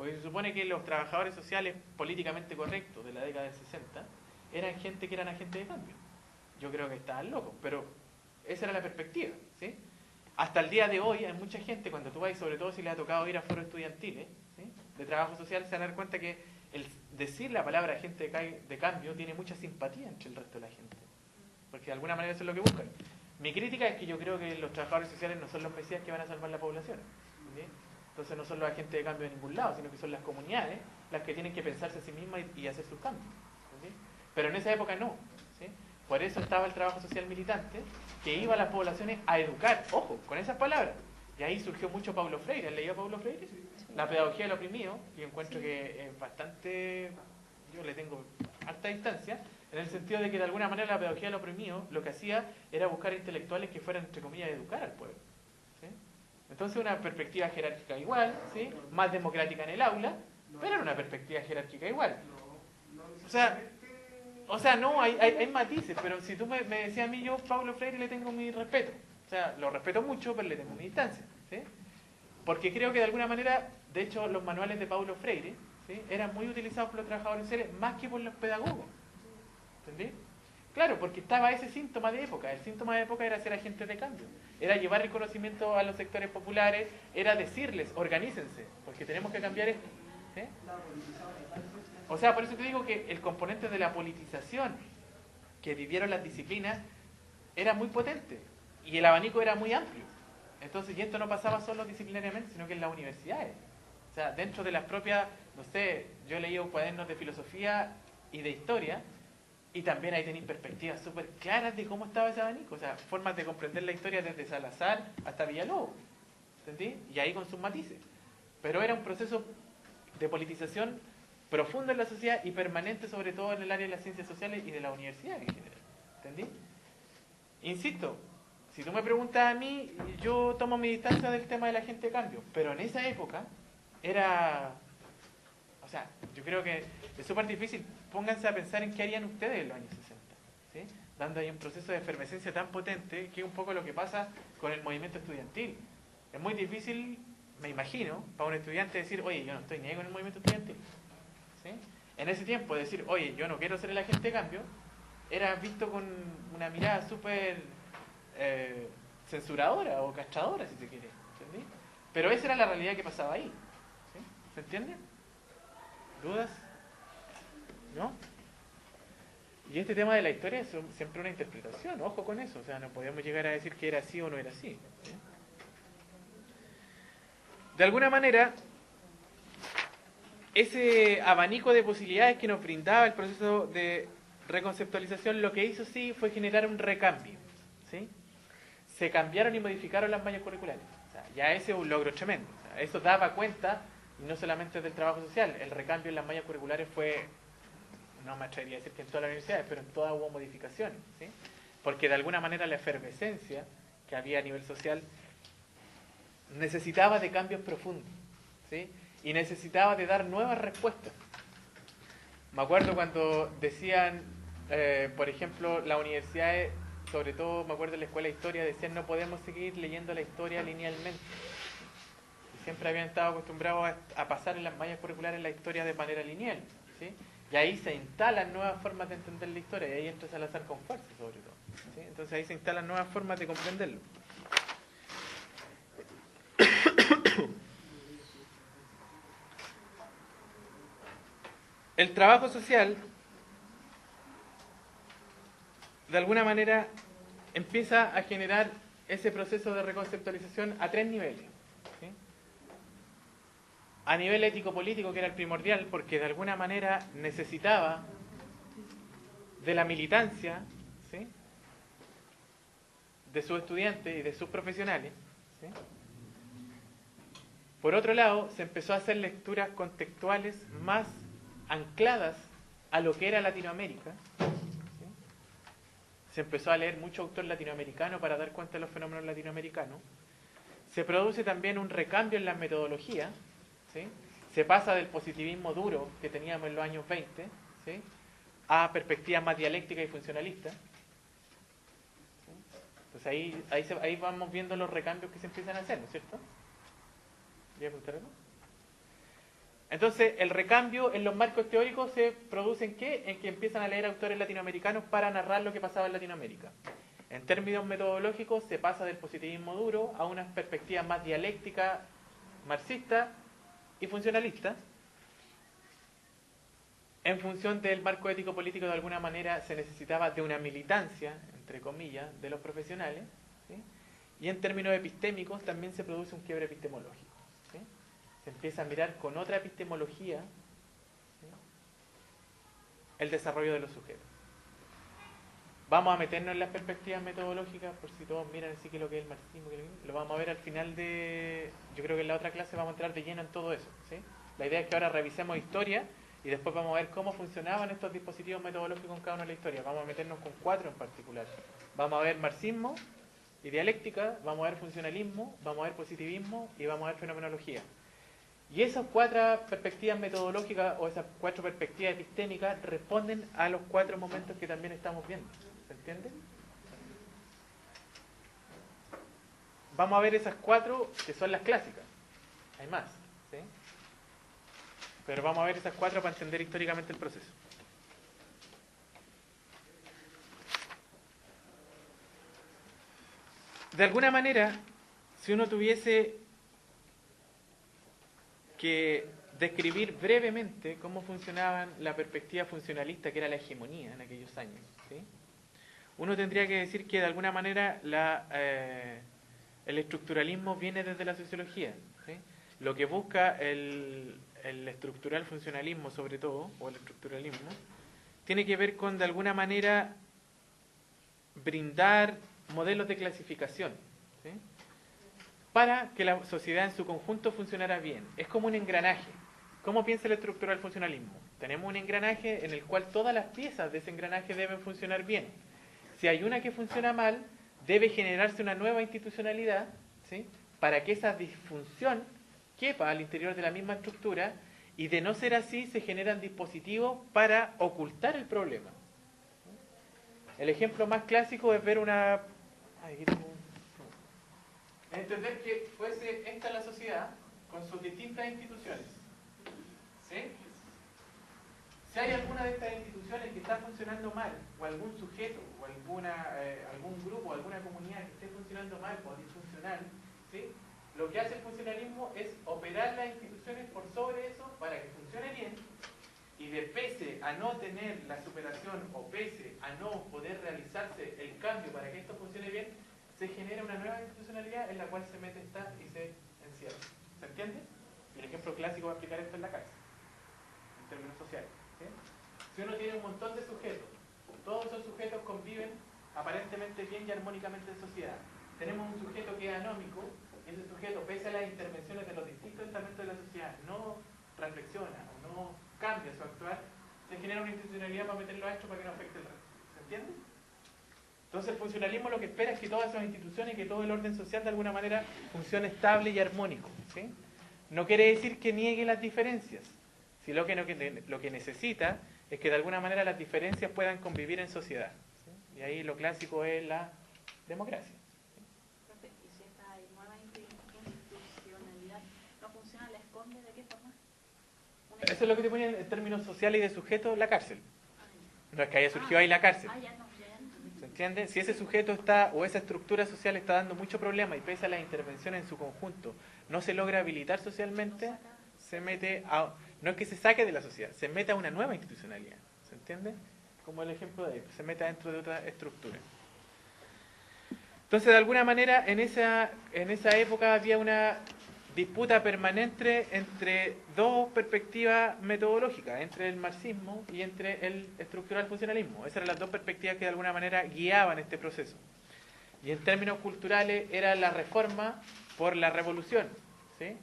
Porque se supone que los trabajadores sociales políticamente correctos de la década del 60 eran gente que eran agentes de cambio. Yo creo que estaban locos, pero esa era la perspectiva, ¿sí? Hasta el día de hoy hay mucha gente, cuando tú vas, y sobre todo si les ha tocado ir a foros estudiantiles, ¿sí?, de trabajo social, se van a dar cuenta que el decir la palabra agente de cambio tiene mucha simpatía entre el resto de la gente, porque de alguna manera eso es lo que buscan. Mi crítica es que yo creo que los trabajadores sociales no son los mesías que van a salvar la población, ¿sí? Entonces no son los agentes de cambio de ningún lado, sino que son las comunidades las que tienen que pensarse a sí mismas y hacer sus cambios, ¿sí? Pero en esa época no, ¿sí? Por eso estaba el trabajo social militante, que iba a las poblaciones a educar, ojo, con esas palabras. Y ahí surgió mucho Paulo Freire. ¿Has leído a Paulo Freire? La pedagogía del oprimido, y encuentro que es bastante, yo le tengo harta distancia, en el sentido de que de alguna manera la pedagogía del oprimido lo que hacía era buscar intelectuales que fueran, entre comillas, a educar al pueblo, ¿sí? Entonces una perspectiva jerárquica igual, ¿sí?, más democrática en el aula, pero era una perspectiva jerárquica igual. O sea, no, hay matices, pero si tú me decías a mí, yo Paulo Freire le tengo mi respeto. O sea, lo respeto mucho, pero le tengo mi distancia, ¿sí? Porque creo que de alguna manera, de hecho, los manuales de Paulo Freire, ¿sí?, eran muy utilizados por los trabajadores sociales más que por los pedagogos. ¿Entendí? Claro, porque estaba ese síntoma de época. El síntoma de época era ser agentes de cambio. Era llevar el conocimiento a los sectores populares, era decirles, organícense, porque tenemos que cambiar esto, ¿sí? O sea, por eso te digo que el componente de la politización que vivieron las disciplinas era muy potente y el abanico era muy amplio. Entonces, y esto no pasaba solo disciplinariamente, sino que en las universidades. O sea, dentro de las propias, no sé, yo leí cuadernos de filosofía y de historia, y también ahí tenéis perspectivas súper claras de cómo estaba ese abanico. O sea, formas de comprender la historia desde Salazar hasta Villalobos. ¿Entendí? Y ahí con sus matices. Pero era un proceso de politización profundo en la sociedad y permanente, sobre todo en el área de las ciencias sociales y de la universidad en general. ¿Entendí? Insisto, si tú me preguntas a mí, yo tomo mi distancia del tema de la agente de cambio, pero en esa época era, o sea, yo creo que es súper difícil. Pónganse a pensar en qué harían ustedes en los años 60, ¿sí?, dando ahí un proceso de efervescencia tan potente, que es un poco lo que pasa con el movimiento estudiantil. Es muy difícil, me imagino, para un estudiante decir, oye, yo no estoy ni ahí con el movimiento estudiantil, ¿sí? En ese tiempo decir, oye, yo no quiero ser el agente de cambio, era visto con una mirada súper censuradora o castradora, si se quiere, ¿entendí? Pero esa era la realidad que pasaba ahí, ¿sí? ¿Se entiende? ¿Dudas? ¿No? Y este tema de la historia es siempre una interpretación, ojo con eso, o sea, no podemos llegar a decir que era así o no era así, ¿sí? De alguna manera, ese abanico de posibilidades que nos brindaba el proceso de reconceptualización, lo que hizo sí fue generar un recambio, ¿sí? Se cambiaron y modificaron las mallas curriculares. O sea, ya ese es un logro tremendo. O sea, eso daba cuenta, y no solamente del trabajo social, el recambio en las mallas curriculares fue, no me atrevería a decir que en todas las universidades, pero en todas hubo modificaciones, ¿sí? Porque de alguna manera la efervescencia que había a nivel social necesitaba de cambios profundos, ¿sí?, y necesitaba de dar nuevas respuestas. Me acuerdo cuando decían, por ejemplo, las universidades, sobre todo me acuerdo en la escuela de historia, decían no podemos seguir leyendo la historia linealmente. Y siempre habían estado acostumbrados a pasar en las mallas curriculares la historia de manera lineal, ¿sí? Y ahí se instalan nuevas formas de entender la historia, y ahí entra Salazar con fuerza, sobre todo, ¿sí? Entonces ahí se instalan nuevas formas de comprenderlo. El trabajo social, de alguna manera, empieza a generar ese proceso de reconceptualización a tres niveles, ¿sí? A nivel ético-político, que era el primordial, porque de alguna manera necesitaba de la militancia, ¿sí?, de sus estudiantes y de sus profesionales, ¿sí? Por otro lado, se empezó a hacer lecturas contextuales más ancladas a lo que era Latinoamérica, ¿sí? Se empezó a leer mucho autor latinoamericano para dar cuenta de los fenómenos latinoamericanos. Se produce también un recambio en las metodologías, ¿sí? Se pasa del positivismo duro que teníamos en los años 20, ¿sí?, a perspectivas más dialécticas y funcionalistas, ¿sí? Entonces ahí vamos viendo los recambios que se empiezan a hacer, ¿no es cierto? ¿Voy a preguntar algo? Entonces, el recambio en los marcos teóricos se produce ¿en qué? En que empiezan a leer autores latinoamericanos para narrar lo que pasaba en Latinoamérica. En términos metodológicos, se pasa del positivismo duro a una perspectiva más dialéctica, marxista y funcionalista. En función del marco ético-político, de alguna manera, se necesitaba de una militancia, entre comillas, de los profesionales, ¿sí? Y en términos epistémicos también se produce un quiebre epistemológico, ¿sí? Se empieza a mirar con otra epistemología, ¿sí?, el desarrollo de los sujetos. Vamos a meternos en las perspectivas metodológicas, por si todos miran así que lo que es el marxismo, lo vamos a ver al final de... Yo creo que en la otra clase vamos a entrar de lleno en todo eso, ¿sí? La idea es que ahora revisemos historia y después vamos a ver cómo funcionaban estos dispositivos metodológicos en cada una de la historia. Vamos a meternos con 4 en particular. Vamos a ver marxismo y dialéctica, vamos a ver funcionalismo, vamos a ver positivismo y vamos a ver fenomenología. Y esas 4 perspectivas metodológicas o esas 4 perspectivas epistémicas responden a los 4 momentos que también estamos viendo. ¿Se entiende? Vamos a ver esas 4 que son las clásicas. Hay más, ¿sí? Pero vamos a ver esas 4 para entender históricamente el proceso. De alguna manera, si uno tuviese que describir brevemente cómo funcionaba la perspectiva funcionalista, que era la hegemonía en aquellos años, ¿sí?, uno tendría que decir que de alguna manera el estructuralismo viene desde la sociología, ¿sí? Lo que busca el estructural funcionalismo, sobre todo, o el estructuralismo, tiene que ver con de alguna manera brindar modelos de clasificación, ¿sí?, para que la sociedad en su conjunto funcionara bien. Es como un engranaje. ¿Cómo piensa el estructural funcionalismo? Tenemos un engranaje en el cual todas las piezas de ese engranaje deben funcionar bien. Si hay una que funciona mal, debe generarse una nueva institucionalidad, ¿sí?, para que esa disfunción quepa al interior de la misma estructura, y de no ser así se generan dispositivos para ocultar el problema. El ejemplo más clásico es ver una... entender que fuese esta la sociedad con sus distintas instituciones, ¿sí? Si hay alguna de estas instituciones que está funcionando mal, o algún sujeto, o algún grupo, o alguna comunidad que esté funcionando mal o disfuncional, ¿sí?, lo que hace el funcionalismo es operar las instituciones por sobre eso para que funcione bien, y de pese a no tener la superación o pese a no poder realizarse el cambio para que esto funcione bien, se genera una nueva institucionalidad en la cual se mete esta y se encierra. ¿Se entiende? El ejemplo clásico va a explicar esto en la cárcel, en términos sociales, ¿sí? Si uno tiene un montón de sujetos, todos esos sujetos conviven aparentemente bien y armónicamente en sociedad. Tenemos un sujeto que es anómico, y ese sujeto, pese a las intervenciones de los distintos estamentos de la sociedad, no reflexiona o no cambia su actuar, se genera una institucionalidad para meterlo a esto para que no afecte el resto. ¿Se entiende? Entonces el funcionalismo lo que espera es que todas esas instituciones y que todo el orden social de alguna manera funcione estable y armónico, ¿sí? No quiere decir que niegue las diferencias, sino que lo que necesita es que de alguna manera las diferencias puedan convivir en sociedad, ¿sí? Y ahí lo clásico es la democracia. Profe, ¿y si esta nueva institucionalidad no funciona, la esconde de qué forma? Eso es lo que te ponía en términos sociales y de sujeto, la cárcel. No es que haya surgido ahí la cárcel. Ya no. ¿Se entiende? Si ese sujeto está, o esa estructura social está dando mucho problema y pese a las intervenciones en su conjunto no se logra habilitar socialmente, se mete a... No es que se saque de la sociedad, se mete a una nueva institucionalidad. ¿Se entiende? Como el ejemplo de ahí, se mete dentro de otra estructura. Entonces, de alguna manera, en esa época había una disputa permanente entre dos perspectivas metodológicas, entre el marxismo y entre el estructural funcionalismo. Esas eran las dos perspectivas que de alguna manera guiaban este proceso. Y en términos culturales era la reforma por la revolución, ¿sí?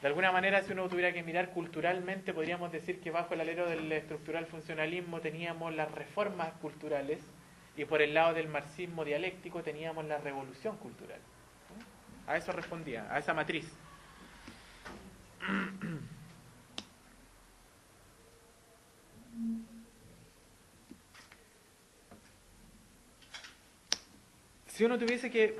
De alguna manera, si uno tuviera que mirar culturalmente, podríamos decir que bajo el alero del estructural funcionalismo teníamos las reformas culturales, y por el lado del marxismo dialéctico teníamos la revolución cultural. A eso respondía, a esa matriz. Si uno tuviese que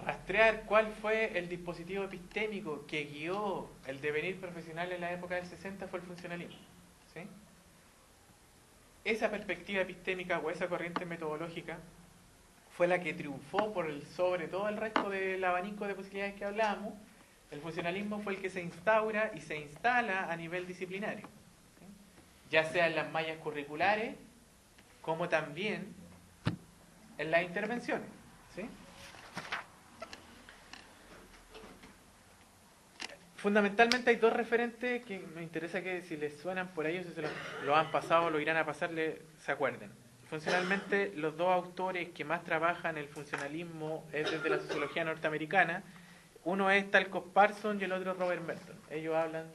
rastrear rastrear cuál fue el dispositivo epistémico que guió el devenir profesional en la época del 60 fue el funcionalismo. ¿Sí? Esa perspectiva epistémica o esa corriente metodológica fue la que triunfó sobre todo el resto del abanico de posibilidades que hablábamos. El funcionalismo fue el que se instaura y se instala a nivel disciplinario, ¿sí? Ya sea en las mallas curriculares como también en las intervenciones, ¿sí? Fundamentalmente hay dos referentes que me interesa que si les suenan por ahí o si se lo han pasado o lo irán a pasar, se acuerden. Funcionalmente, los dos autores que más trabajan el funcionalismo es desde la sociología norteamericana. Uno es Talcott Parsons y el otro Robert Merton. Ellos hablan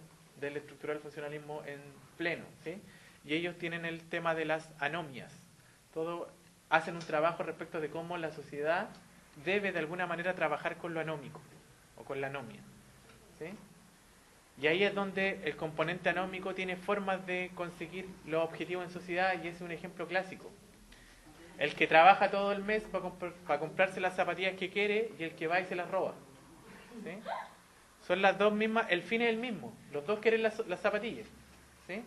del estructural funcionalismo en pleno, ¿sí? Y ellos tienen el tema de las anomias. Hacen un trabajo respecto de cómo la sociedad debe de alguna manera trabajar con lo anómico o con la anomia, ¿sí? Y ahí es donde el componente anómico tiene formas de conseguir los objetivos en sociedad y ese es un ejemplo clásico. El que trabaja todo el mes para comprarse las zapatillas que quiere y el que va y se las roba, ¿sí? Son las dos mismas, el fin es el mismo, los dos quieren las zapatillas, ¿sí?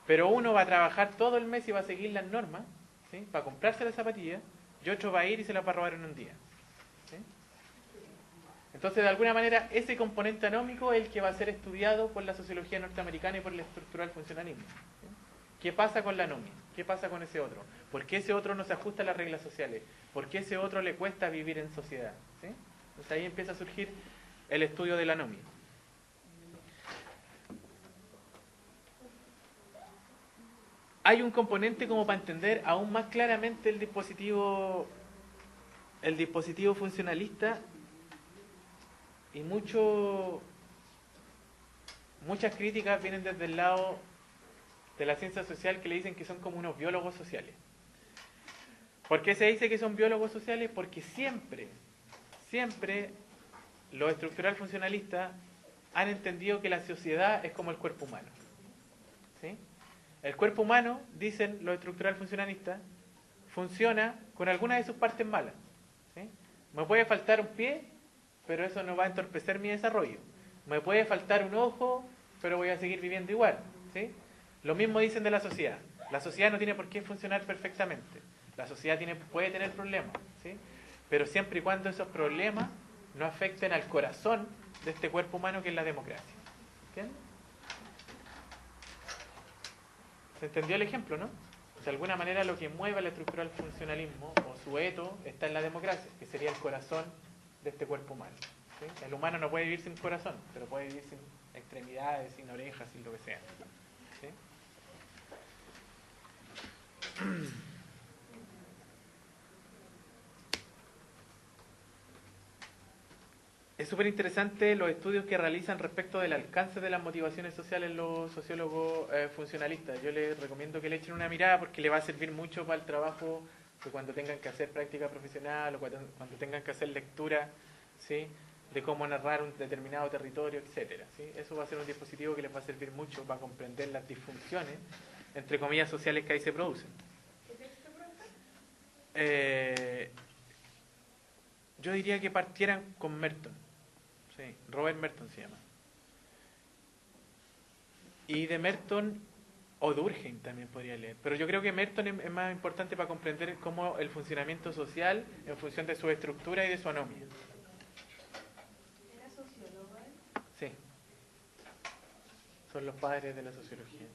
Pero uno va a trabajar todo el mes y va a seguir las normas, ¿sí? Para comprarse las zapatillas y otro va a ir y se las va a robar en un día, ¿sí? Entonces, de alguna manera, ese componente anómico es el que va a ser estudiado por la sociología norteamericana y por el estructural funcionalismo, ¿sí? ¿Qué pasa con la anomia? ¿Qué pasa con ese otro? ¿Por qué ese otro no se ajusta a las reglas sociales? ¿Por qué ese otro le cuesta vivir en sociedad? ¿Sí? Entonces ahí empieza a surgir el estudio de la anomia. Hay un componente como para entender aún más claramente el dispositivo funcionalista y muchas críticas vienen desde el lado de la ciencia social que le dicen que son como unos biólogos sociales. ¿Por qué se dice que son biólogos sociales? Porque siempre los estructural funcionalistas han entendido que la sociedad es como el cuerpo humano, ¿sí? El cuerpo humano, dicen los estructural funcionalistas, funciona con alguna de sus partes malas, ¿sí? Me puede faltar un pie, pero eso no va a entorpecer mi desarrollo. Me puede faltar un ojo, pero voy a seguir viviendo igual, ¿sí? Lo mismo dicen de la sociedad. La sociedad no tiene por qué funcionar perfectamente. La sociedad puede tener problemas, ¿sí? Pero siempre y cuando esos problemas no afecten al corazón de este cuerpo humano que es la democracia. ¿Entienden? ¿Se entendió el ejemplo, no? De alguna manera lo que mueve al estructural funcionalismo o su eto está en la democracia, que sería el corazón de este cuerpo humano, ¿sí? El humano no puede vivir sin corazón, pero puede vivir sin extremidades, sin orejas, sin lo que sea, ¿sí? Es súper interesante los estudios que realizan respecto del alcance de las motivaciones sociales los sociólogos funcionalistas. Yo les recomiendo que le echen una mirada porque le va a servir mucho para el trabajo de cuando tengan que hacer práctica profesional o cuando tengan que hacer lectura, ¿sí? De cómo narrar un determinado territorio, etcétera, ¿sí? Eso va a ser un dispositivo que les va a servir mucho para comprender las disfunciones, entre comillas, sociales que ahí se producen. ¿Qué texto, profe? Yo diría que partieran con Merton. Sí, Robert Merton se llama. Y de Merton o Durkheim también podría leer. Pero yo creo que Merton es más importante para comprender cómo el funcionamiento social en función de su estructura y de su anomia. ¿Era sociólogo él? Sí. Son los padres de la sociología.